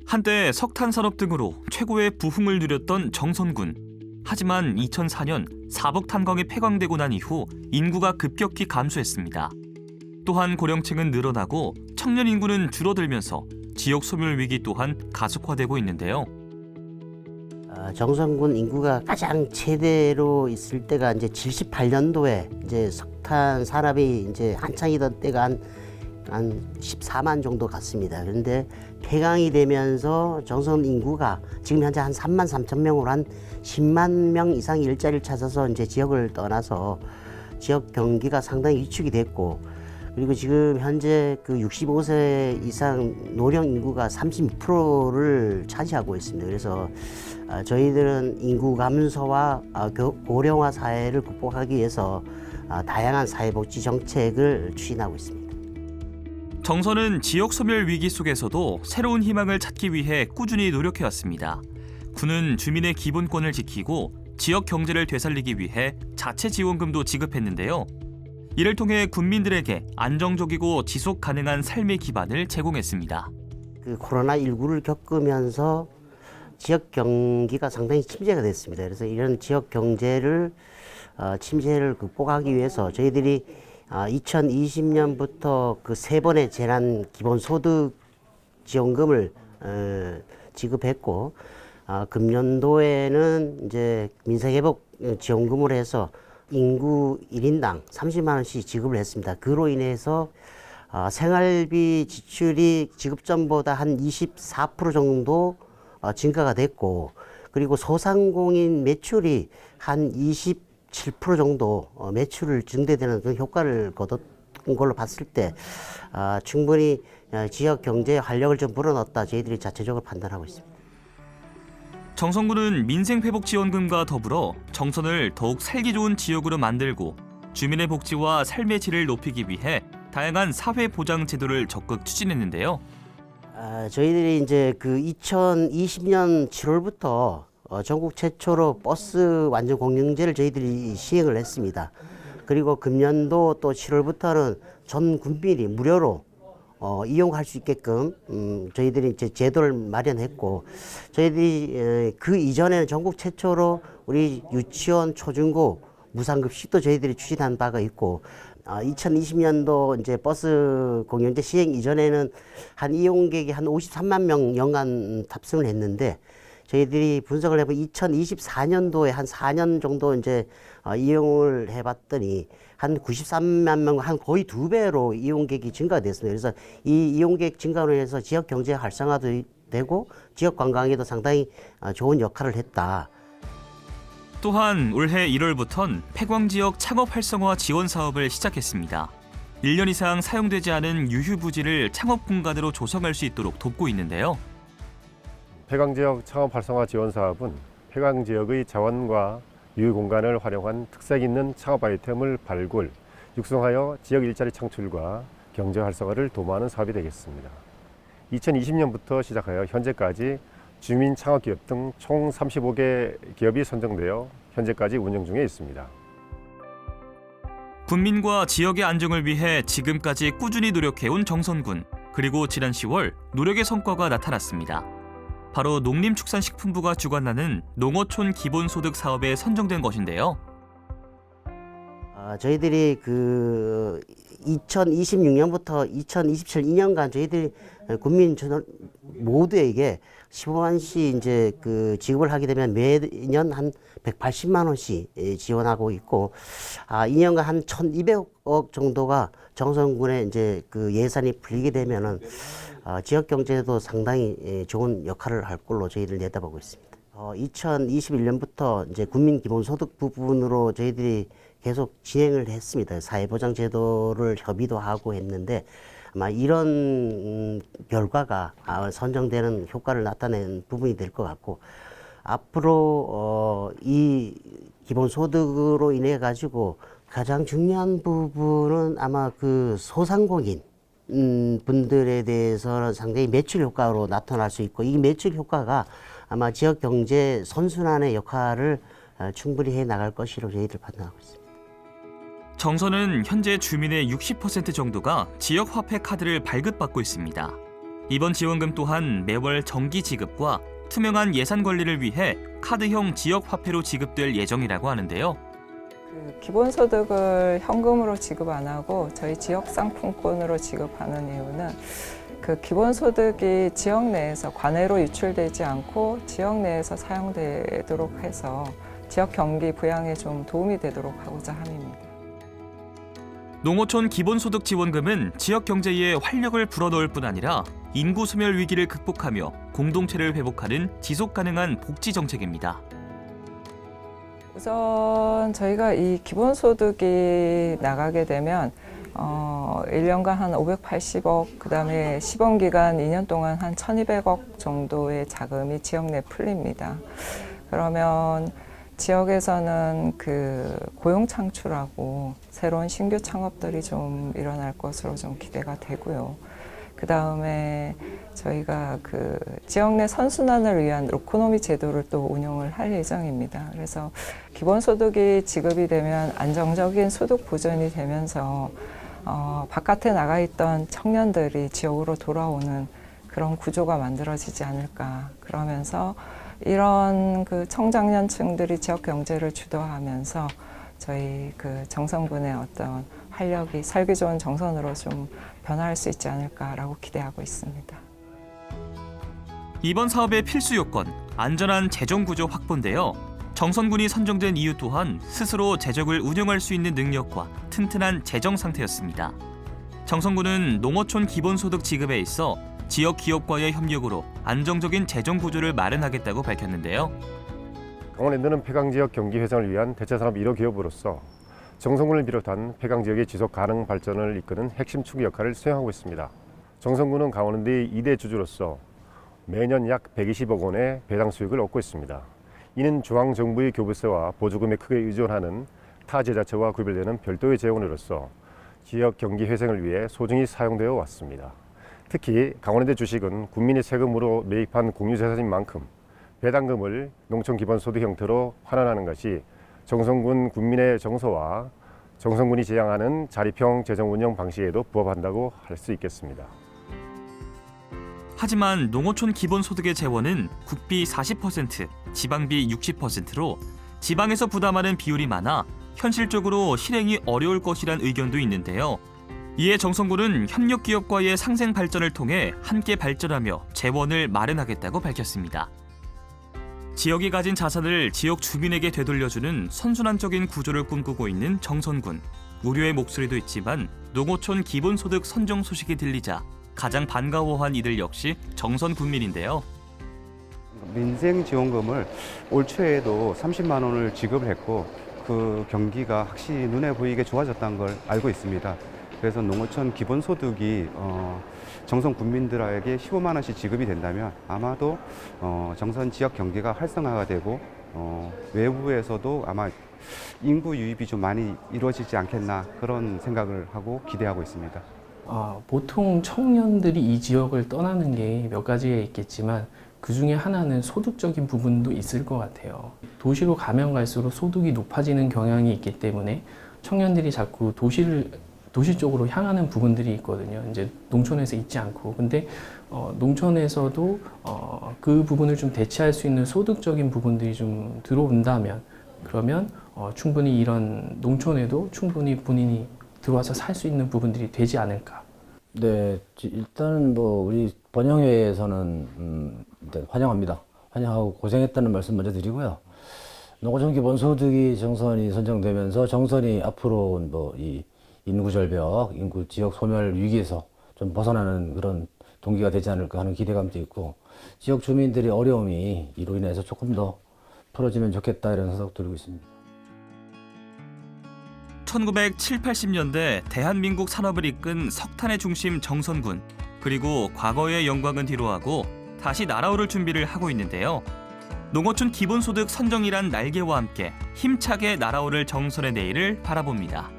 한때 석탄 산업 등으로 최고의 부흥을 누렸던 정선군. 하지만 2004년 사복 탄광이 폐광되고 난 이후 인구가 급격히 감소했습니다. 또한 고령층은 늘어나고 청년 인구는 줄어들면서 지역 소멸 위기 또한 가속화되고 있는데요. 정선군 인구가 가장 최대로 있을 때가 이제 78년도에 이제 석탄 산업이 이제 한창이던 때가 한 14만 정도 갔습니다. 그런데 폐광이 되면서 정선 인구가 지금 현재 한 3만 3천 명으로 한 10만 명 이상 일자리를 찾아서 이제 지역을 떠나서 지역 경기가 상당히 위축이 됐고, 그리고 지금 현재 그 65세 이상 노령 인구가 36%를 차지하고 있습니다. 그래서 저희들은 인구 감소와 고령화 사회를 극복하기 위해서 다양한 사회복지 정책을 추진하고 있습니다. 정선은 지역 소멸 위기 속에서도 새로운 희망을 찾기 위해 꾸준히 노력해왔습니다. 군은 주민의 기본권을 지키고 지역 경제를 되살리기 위해 자체 지원금도 지급했는데요. 이를 통해 군민들에게 안정적이고 지속 가능한 삶의 기반을 제공했습니다. 그 코로나19를 겪으면서 지역 경기가 상당히 침체가 됐습니다. 그래서 이런 지역 경제를 침체를 극복하기 위해서 저희들이 2020년부터 그 3번의 재난 기본소득 지원금을 지급했고, 금년도에는 이제 민생회복 지원금으로 해서 인구 1인당 30만 원씩 지급을 했습니다. 그로 인해서 생활비 지출이 지급 전보다 한 24% 정도 증가가 됐고, 그리고 소상공인 매출이 한 27% 정도 매출을 증대되는 그 효과를 거둔 걸로 봤을 때 충분히 지역 경제에 활력을 좀 불어넣었다, 저희들이 자체적으로 판단하고 있습니다. 정선군은 민생회복지원금과 더불어 정선을 더욱 살기 좋은 지역으로 만들고 주민의 복지와 삶의 질을 높이기 위해 다양한 사회보장 제도를 적극 추진했는데요. 저희들이 이제 그 2020년 7월부터 전국 최초로 버스 완전 공영제를 저희들이 시행을 했습니다. 그리고 금년도 또 7월부터는 전 국민이 무료로 이용할 수 있게끔 저희들이 이제 제도를 마련했고, 저희들이 그 이전에는 전국 최초로 우리 유치원, 초중고 무상급식도 저희들이 추진한 바가 있고, 2020년도 이제 버스 공영제 시행 이전에는 한 이용객이 한 53만 명 연간 탑승을 했는데, 저희들이 분석을 해보면 2024년도에 한 4년 정도 이제 이용을 해봤더니 한 93만 명, 한 거의 2배로 이용객이 증가됐습니다. 그래서 이 이용객 증가로 해서 지역 경제 활성화도 되고 지역 관광에도 상당히 좋은 역할을 했다. 또한 올해 1월부턴 폐광지역 창업 활성화 지원 사업을 시작했습니다. 1년 이상 사용되지 않은 유휴부지를 창업 공간으로 조성할 수 있도록 돕고 있는데요. 폐광지역 창업 활성화 지원 사업은 폐광지역의 자원과 유휴 공간을 활용한 특색 있는 창업 아이템을 발굴, 육성하여 지역 일자리 창출과 경제 활성화를 도모하는 사업이 되겠습니다. 2020년부터 시작하여 현재까지 주민 창업기업 등 총 35개 기업이 선정되어 현재까지 운영 중에 있습니다. 군민과 지역의 안정을 위해 지금까지 꾸준히 노력해온 정선군. 그리고 지난 10월 노력의 성과가 나타났습니다. 바로 농림축산식품부가 주관하는 농어촌 기본소득 사업에 선정된 것인데요. 저희들이 그 2026년부터 2027 2년간 저희들이 국민 모두에게 15만씩 이제 그 지급을 하게 되면 매년 한 180만 원씩 지원하고 있고, 2년간 한 1,200억 정도가 정선군에 이제 그 예산이 풀리게 되면은 지역 경제도 상당히 좋은 역할을 할 걸로 저희들 내다보고 있습니다. 2021년부터 이제 국민 기본소득 부분으로 저희들이 계속 진행을 했습니다. 사회보장 제도를 협의도 하고 했는데 아마 이런 결과가 선정되는 효과를 나타낸 부분이 될 것 같고, 앞으로 이 기본소득으로 인해 가지고 가장 중요한 부분은 아마 그 소상공인 분들에 대해서는 상당히 매출 효과로 나타날 수 있고, 이 매출 효과가 아마 지역 경제 선순환의 역할을 충분히 해 나갈 것이라고 저희들 판단하고 있습니다. 정선은 현재 주민의 60% 정도가 지역 화폐 카드를 발급받고 있습니다. 이번 지원금 또한 매월 정기 지급과 투명한 예산 관리를 위해 카드형 지역 화폐로 지급될 예정이라고 하는데요. 기본소득을 현금으로 지급 안 하고 저희 지역 상품권으로 지급하는 이유는 그 기본소득이 지역 내에서 관외로 유출되지 않고 지역 내에서 사용되도록 해서 지역 경기 부양에 좀 도움이 되도록 하고자 함입니다. 농어촌 기본소득 지원금은 지역 경제에 활력을 불어넣을 뿐 아니라 인구 소멸 위기를 극복하며 공동체를 회복하는 지속 가능한 복지 정책입니다. 우선 저희가 이 기본소득이 나가게 되면 1년간 한 580억, 그다음에 시범 기간 2년 동안 한 1,200억 정도의 자금이 지역 내 풀립니다. 그러면 지역에서는 그 고용 창출하고 새로운 신규 창업들이 좀 일어날 것으로 좀 기대가 되고요. 그다음에 저희가 그 지역 내 선순환을 위한 로코노미 제도를 또 운영을 할 예정입니다. 그래서 기본소득이 지급이 되면 안정적인 소득 보전이 되면서 바깥에 나가 있던 청년들이 지역으로 돌아오는 그런 구조가 만들어지지 않을까. 그러면서 이런 그 청장년층들이 지역 경제를 주도하면서 저희 그 정선군의 어떤 활력이 살기 좋은 정선으로 좀 변화할 수 있지 않을까라고 기대하고 있습니다. 이번 사업의 필수 요건, 안전한 재정 구조 확보인데요. 정선군이 선정된 이유 또한 스스로 재정을 운영할 수 있는 능력과 튼튼한 재정 상태였습니다. 정선군은 농어촌 기본소득 지급에 있어 지역 기업과의 협력으로 안정적인 재정 구조를 마련하겠다고 밝혔는데요. 강원랜드는 폐광지역 경기 회생을 위한 대체산업 1호 기업으로서 정선군을 비롯한 폐광지역의 지속 가능 발전을 이끄는 핵심 축 역할을 수행하고 있습니다. 정선군은 강원랜드의 2대 주주로서 매년 약 120억 원의 배당 수익을 얻고 있습니다. 이는 중앙정부의 교부세와 보조금에 크게 의존하는 타 지자체와 구별되는 별도의 재원으로서 지역 경기 회생을 위해 소중히 사용되어 왔습니다. 특히 강원랜드 주식은 국민의 세금으로 매입한 공유재산인 만큼 배당금을 농촌 기본소득 형태로 환원하는 것이 정선군 군민의 정서와 정선군이 지향하는 자립형 재정 운영 방식에도 부합한다고 할 수 있겠습니다. 하지만 농어촌 기본소득의 재원은 국비 40%, 지방비 60%로 지방에서 부담하는 비율이 많아 현실적으로 실행이 어려울 것이란 의견도 있는데요. 이에 정선군은 협력기업과의 상생 발전을 통해 함께 발전하며 재원을 마련하겠다고 밝혔습니다. 지역이 가진 자산을 지역 주민에게 되돌려주는 선순환적인 구조를 꿈꾸고 있는 정선군. 우려의 목소리도 있지만 농어촌 기본소득 선정 소식이 들리자 가장 반가워한 이들 역시 정선 군민인데요. 민생지원금을 올 초에도 30만 원을 지급을 했고 그 경기가 확실히 눈에 보이게 좋아졌다는 걸 알고 있습니다. 그래서 농어촌 기본소득이 정선 군민들에게 15만 원씩 지급이 된다면 아마도 정선 지역 경제가 활성화가 되고 외부에서도 아마 인구 유입이 좀 많이 이루어지지 않겠나 그런 생각을 하고 기대하고 있습니다. 보통 청년들이 이 지역을 떠나는 게 몇 가지가 있겠지만 그 중에 하나는 소득적인 부분도 있을 것 같아요. 도시로 가면 갈수록 소득이 높아지는 경향이 있기 때문에 청년들이 자꾸 도시 쪽으로 향하는 부분들이 있거든요. 이제 농촌에서 있지 않고. 근데 농촌에서도 그 부분을 좀 대체할 수 있는 소득적인 부분들이 좀 들어온다면 그러면 충분히 이런 농촌에도 충분히 본인이 들어와서 살 수 있는 부분들이 되지 않을까. 네, 일단은 우리 번영회에서는 일단 환영합니다. 환영하고 고생했다는 말씀 먼저 드리고요. 농어촌 기본소득이 정선이 선정되면서 정선이 앞으로 이 인구 절벽, 인구 지역 소멸 위기에서 좀 벗어나는 그런 동기가 되지 않을까 하는 기대감도 있고 지역 주민들의 어려움이 이로 인해서 조금 더 풀어지면 좋겠다 이런 생각 들고 있습니다. 1970, 80년대 대한민국 산업을 이끈 석탄의 중심 정선군. 그리고 과거의 영광은 뒤로하고 다시 날아오를 준비를 하고 있는데요. 농어촌 기본소득 선정이란 날개와 함께 힘차게 날아오를 정선의 내일을 바라봅니다.